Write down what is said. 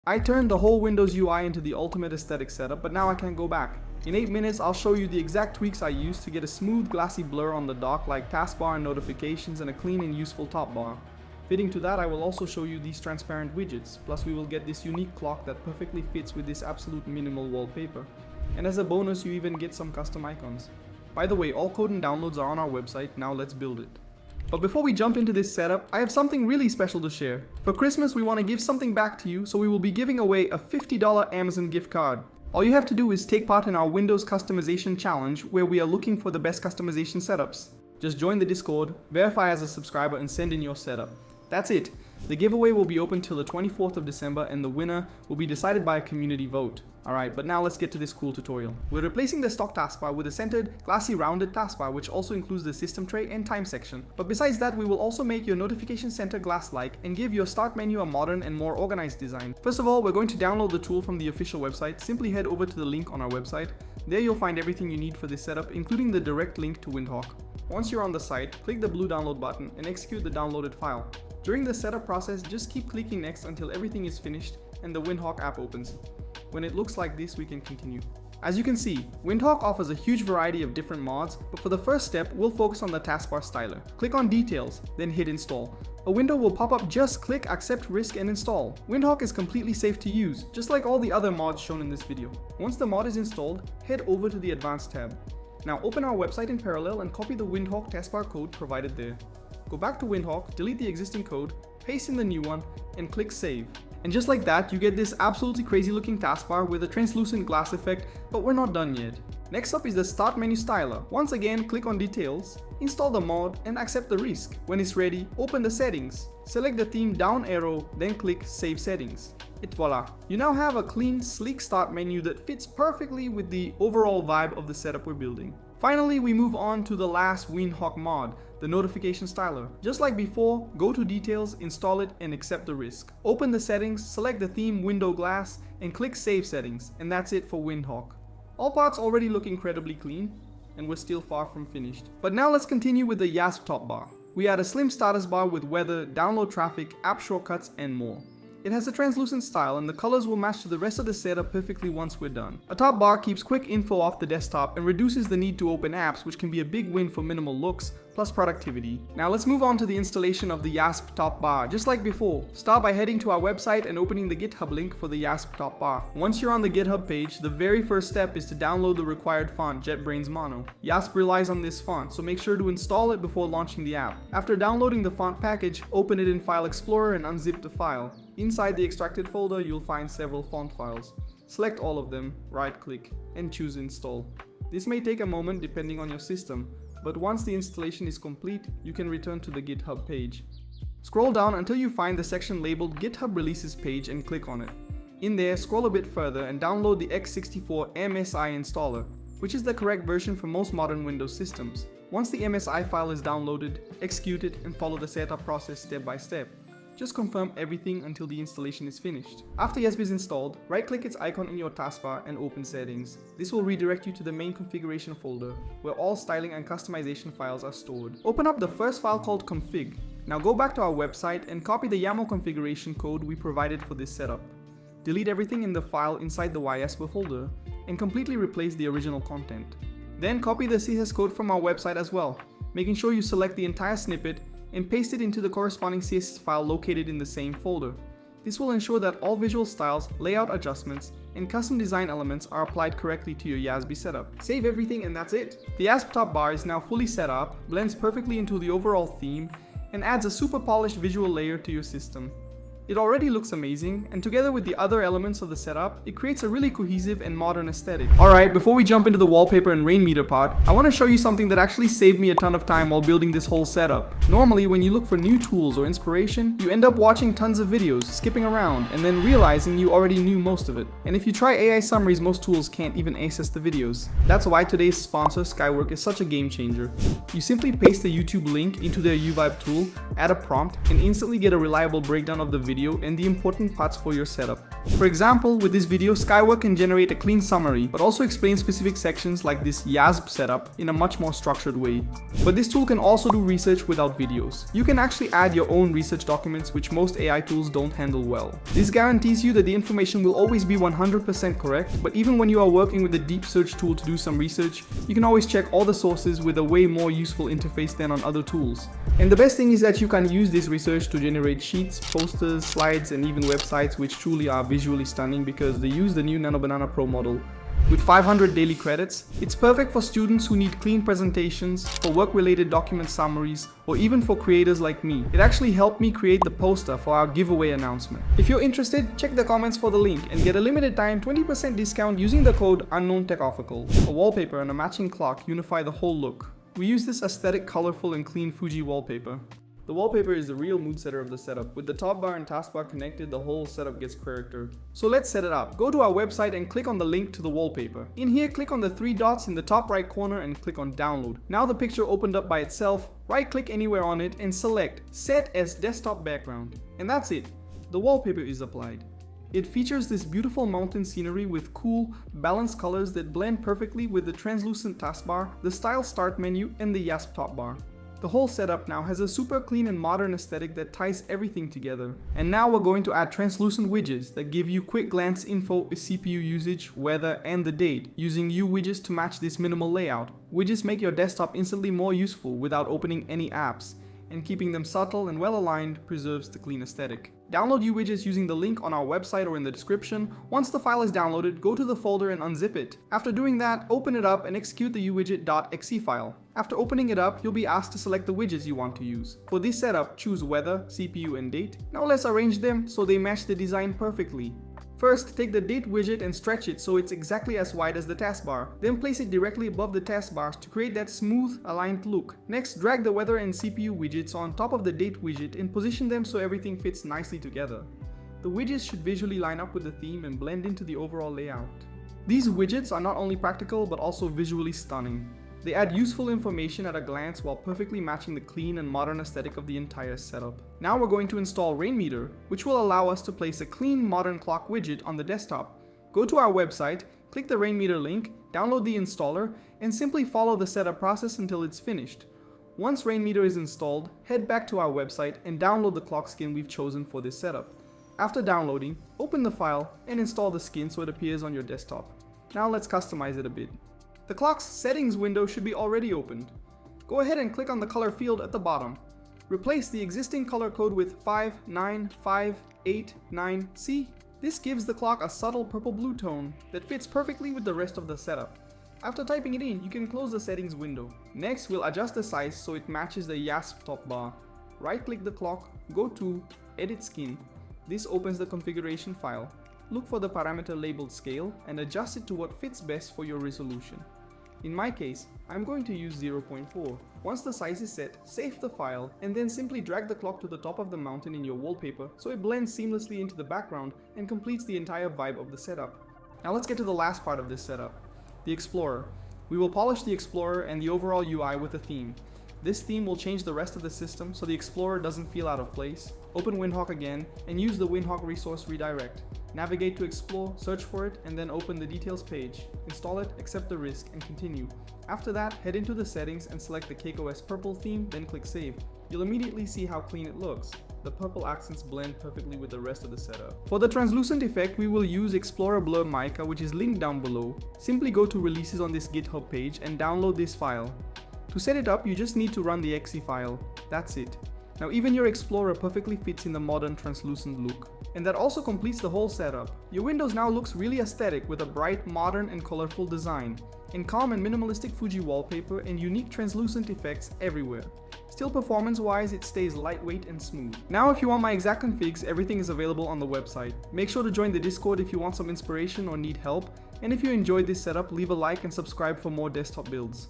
I turned the whole Windows UI into the ultimate aesthetic setup, but now I can't go back. In 8 minutes, I'll show you the exact tweaks I used to get a smooth glassy blur on the dock like taskbar and notifications and a clean and useful top bar. Fitting to that, I will also show you these transparent widgets, plus we will get this unique clock that perfectly fits with this absolute minimal wallpaper. And as a bonus, you even get some custom icons. By the way, all code and downloads are on our website, now let's build it. But before we jump into this setup, I have something really special to share. For Christmas, we want to give something back to you, so we will be giving away a $50 Amazon gift card. All you have to do is take part in our Windows customization challenge, where we are looking for the best customization setups. Just join the Discord, verify as a subscriber, and send in your setup. That's it. The giveaway will be open till the 24th of December and the winner will be decided by a community vote. Alright, but now let's get to this cool tutorial. We're replacing the stock taskbar with a centered, glassy rounded taskbar which also includes the system tray and time section. But besides that, we will also make your notification center glass-like and give your start menu a modern and more organized design. First of all, we're going to download the tool from the official website. Simply head over to the link on our website. There you'll find everything you need for this setup, including the direct link to Windhawk. Once you're on the site, click the blue download button and execute the downloaded file. During the setup process, just keep clicking next until everything is finished and the Windhawk app opens. When it looks like this, we can continue. As you can see, Windhawk offers a huge variety of different mods, but for the first step, we'll focus on the taskbar styler. Click on Details, then hit Install. A window will pop up. Just click Accept Risk and Install. Windhawk is completely safe to use, just like all the other mods shown in this video. Once the mod is installed, head over to the Advanced tab. Now open our website in parallel and copy the Windhawk taskbar code provided there. Go back to Windhawk, delete the existing code, paste in the new one, and click Save. And just like that, you get this absolutely crazy looking taskbar with a translucent glass effect, but we're not done yet. Next up is the Start Menu Styler. Once again, click on Details, install the mod, and accept the risk. When it's ready, open the settings. Select the theme down arrow, then click Save Settings. Et voila! You now have a clean, sleek start menu that fits perfectly with the overall vibe of the setup we're building. Finally, we move on to the last Windhawk mod, the notification styler. Just like before, go to Details, install it, and accept the risk. Open the settings, select the theme window glass, and click Save Settings, and that's it for Windhawk. All parts already look incredibly clean, and we're still far from finished. But now let's continue with the Yasb Top Bar. We add a slim status bar with weather, download traffic, app shortcuts, and more. It has a translucent style and the colors will match to the rest of the setup perfectly once we're done. A top bar keeps quick info off the desktop and reduces the need to open apps, which can be a big win for minimal looks plus productivity. Now let's move on to the installation of the Yasb Top Bar. Just like before, start by heading to our website and opening the GitHub link for the Yasb Top Bar. Once you're on the GitHub page, the very first step is to download the required font, JetBrains Mono. Yasb relies on this font, so make sure to install it before launching the app. After downloading the font package, open it in File Explorer and unzip the file. Inside the extracted folder, you'll find several font files. Select all of them, right-click, and choose Install. This may take a moment depending on your system, but once the installation is complete, you can return to the GitHub page. Scroll down until you find the section labeled GitHub Releases page and click on it. In there, scroll a bit further and download the x64 MSI installer, which is the correct version for most modern Windows systems. Once the MSI file is downloaded, execute it and follow the setup process step by step. Just confirm everything until the installation is finished. After Yasb is installed, right-click its icon in your taskbar and open Settings. This will redirect you to the main configuration folder, where all styling and customization files are stored. Open up the first file called config. Now go back to our website and copy the YAML configuration code we provided for this setup. Delete everything in the file inside the Yasb folder and completely replace the original content. Then copy the CSS code from our website as well, making sure you select the entire snippet and paste it into the corresponding CSS file located in the same folder. This will ensure that all visual styles, layout adjustments, and custom design elements are applied correctly to your Yasb setup. Save everything and that's it. The Yasb Top Bar is now fully set up, blends perfectly into the overall theme, and adds a super polished visual layer to your system. It already looks amazing, and together with the other elements of the setup, it creates a really cohesive and modern aesthetic. Alright, before we jump into the wallpaper and Rainmeter part, I want to show you something that actually saved me a ton of time while building this whole setup. Normally, when you look for new tools or inspiration, you end up watching tons of videos, skipping around, and then realizing you already knew most of it. And if you try AI summaries, most tools can't even access the videos. That's why today's sponsor, Skywork, is such a game changer. You simply paste the YouTube link into their Uwidgets tool, add a prompt, and instantly get a reliable breakdown of the video video and the important parts for your setup. For example, with this video, Skywork can generate a clean summary, but also explain specific sections like this Yasb setup in a much more structured way. But this tool can also do research without videos. You can actually add your own research documents, which most AI tools don't handle well. This guarantees you that the information will always be 100% correct, but even when you are working with a deep search tool to do some research, you can always check all the sources with a way more useful interface than on other tools. And the best thing is that you can use this research to generate sheets, posters, slides, and even websites which truly are visually stunning because they use the new Nano Banana Pro model. With 500 daily credits, it's perfect for students who need clean presentations, for work-related document summaries, or even for creators like me. It actually helped me create the poster for our giveaway announcement. If you're interested, check the comments for the link and get a limited time 20% discount using the code UnknownTechOfficial. A wallpaper and a matching clock unify the whole look. We use this aesthetic, colorful, and clean Fuji wallpaper. The wallpaper is the real mood setter of the setup. With the top bar and taskbar connected, the whole setup gets character. So let's set it up. Go to our website and click on the link to the wallpaper. In here, click on the 3 dots in the top right corner and click on download. Now the picture opened up by itself, right click anywhere on it and select set as desktop background. And that's it. The wallpaper is applied. It features this beautiful mountain scenery with cool, balanced colors that blend perfectly with the translucent taskbar, the style start menu, and the Yasb Top Bar. The whole setup now has a super clean and modern aesthetic that ties everything together. And now we're going to add translucent widgets that give you quick glance info, CPU usage, weather, and the date, using Uwidgets to match this minimal layout. Widgets make your desktop instantly more useful without opening any apps, and keeping them subtle and well aligned preserves the clean aesthetic. Download Uwidgets using the link on our website or in the description. Once the file is downloaded, go to the folder and unzip it. After doing that, open it up and execute the uwidget.exe file. After opening it up, you'll be asked to select the widgets you want to use. For this setup, choose weather, CPU, and date. Now let's arrange them so they match the design perfectly. First, take the date widget and stretch it so it's exactly as wide as the taskbar. Then place it directly above the taskbars to create that smooth, aligned look. Next, drag the weather and CPU widgets on top of the date widget and position them so everything fits nicely together. The widgets should visually line up with the theme and blend into the overall layout. These widgets are not only practical but also visually stunning. They add useful information at a glance while perfectly matching the clean and modern aesthetic of the entire setup. Now we're going to install Rainmeter, which will allow us to place a clean modern clock widget on the desktop. Go to our website, click the Rainmeter link, download the installer, and simply follow the setup process until it's finished. Once Rainmeter is installed, head back to our website and download the clock skin we've chosen for this setup. After downloading, open the file and install the skin so it appears on your desktop. Now let's customize it a bit. The clock's settings window should be already opened. Go ahead and click on the color field at the bottom. Replace the existing color code with 59589. See? This gives the clock a subtle purple-blue tone that fits perfectly with the rest of the setup. After typing it in, you can close the settings window. Next, we'll adjust the size so it matches the Yasb Top Bar. Right-click the clock, go to Edit Skin. This opens the configuration file. Look for the parameter labeled scale and adjust it to what fits best for your resolution. In my case, I'm going to use 0.4. Once the size is set, save the file and then simply drag the clock to the top of the mountain in your wallpaper so it blends seamlessly into the background and completes the entire vibe of the setup. Now let's get to the last part of this setup, the Explorer. We will polish the Explorer and the overall UI with a theme. This theme will change the rest of the system so the Explorer doesn't feel out of place. Open Windhawk again and use the Windhawk resource redirect. Navigate to Explore, search for it, and then open the details page. Install it, accept the risk, and continue. After that, head into the settings and select the CakeOS purple theme, then click Save. You'll immediately see how clean it looks. The purple accents blend perfectly with the rest of the setup. For the translucent effect, we will use Explorer Blur Mica, which is linked down below. Simply go to Releases on this GitHub page and download this file. To set it up, you just need to run the exe file. That's it. Now even your Explorer perfectly fits in the modern translucent look. And that also completes the whole setup. Your Windows now looks really aesthetic with a bright, modern and colorful design, and calm and minimalistic Fuji wallpaper and unique translucent effects everywhere. Still, performance-wise, it stays lightweight and smooth. Now if you want my exact configs, everything is available on the website. Make sure to join the Discord if you want some inspiration or need help, and if you enjoyed this setup, leave a like and subscribe for more desktop builds.